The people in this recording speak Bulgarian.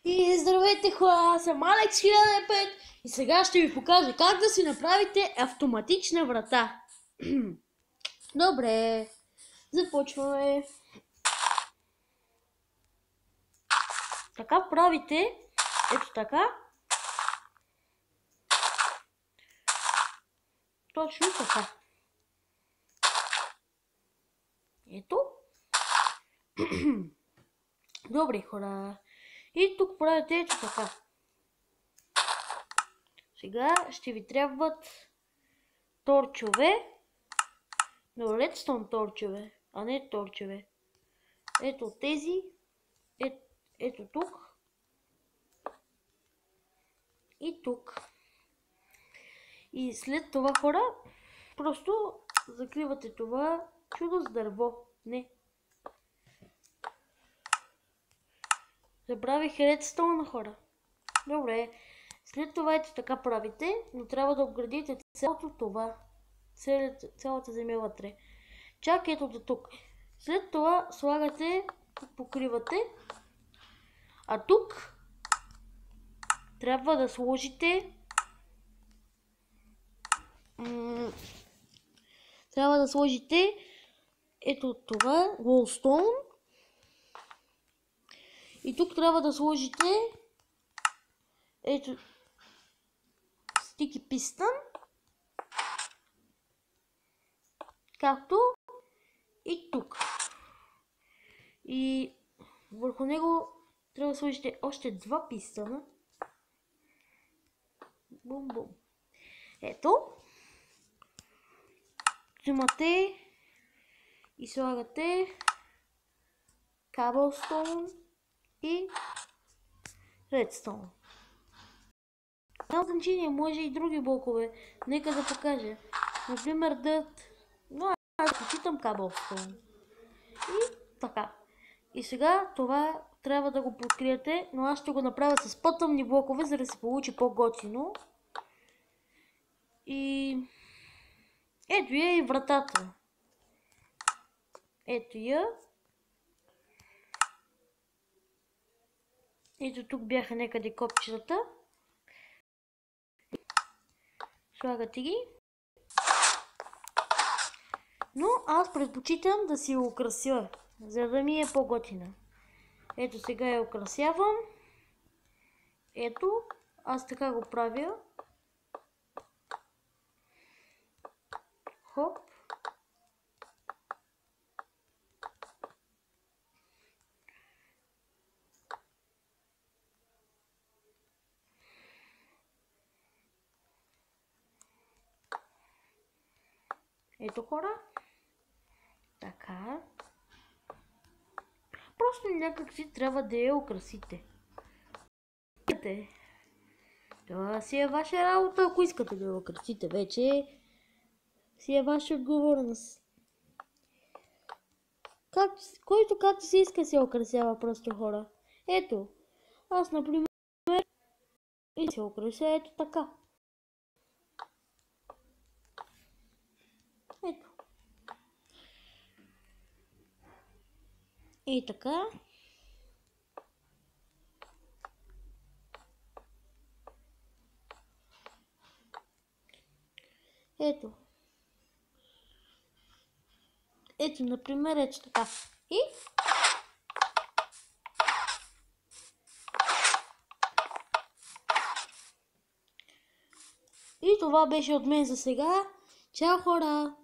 И здравейте хора, аз съм Алекс 1005 и сега ще ви покажа как да си направите автоматична врата. Добре, започваме. Така правите, ето така. Точно така. Ето. Добре хора. И тук правите ето така. Сега ще ви трябват торчове, но редстон торчове, а не торчове. Ето тези, ето тук и тук. И след това хора, просто закривате това чудо с дърво. Не. Забравих редстон хора. Добре. След това ето така правите, но трябва да обградите цялото това. Цялата земя вътре. Чак ето до тук. След това слагате, покривате. А тук трябва да сложите ето това голстоун. И тук трябва да сложите ето стики пистън, както и тук. И върху него трябва да сложите още два пистъна. Бум-бум. Ето. Взимате и слагате cobblestone и редстоун. Няма значение, може и други блокове. Нека да покажа. Например, дърт. Но аз предпочитам cobblestone. И така. И сега това трябва да го покриете, но аз ще го направя с по-тъмни блокове, за да се получи по-готино. И ето я и вратата. Ето я. Ето тук бяха някъде копчетата. Слагате ги. Но аз предпочитам да си я украся, за да ми е по-готина. Ето сега я украсявам. Ето, аз така го правя. Хоп. Ето хора. Така. Просто някак си трябва да я украсите. Това си е ваша работа, ако искате да я украсите вече. Си е ваша отговорност. Който както си иска се украсява просто хора. Ето. Аз например и се украся ето така. Ето. И така. Ето. Ето, например, ето така. И това беше от мен за сега. Чао хора!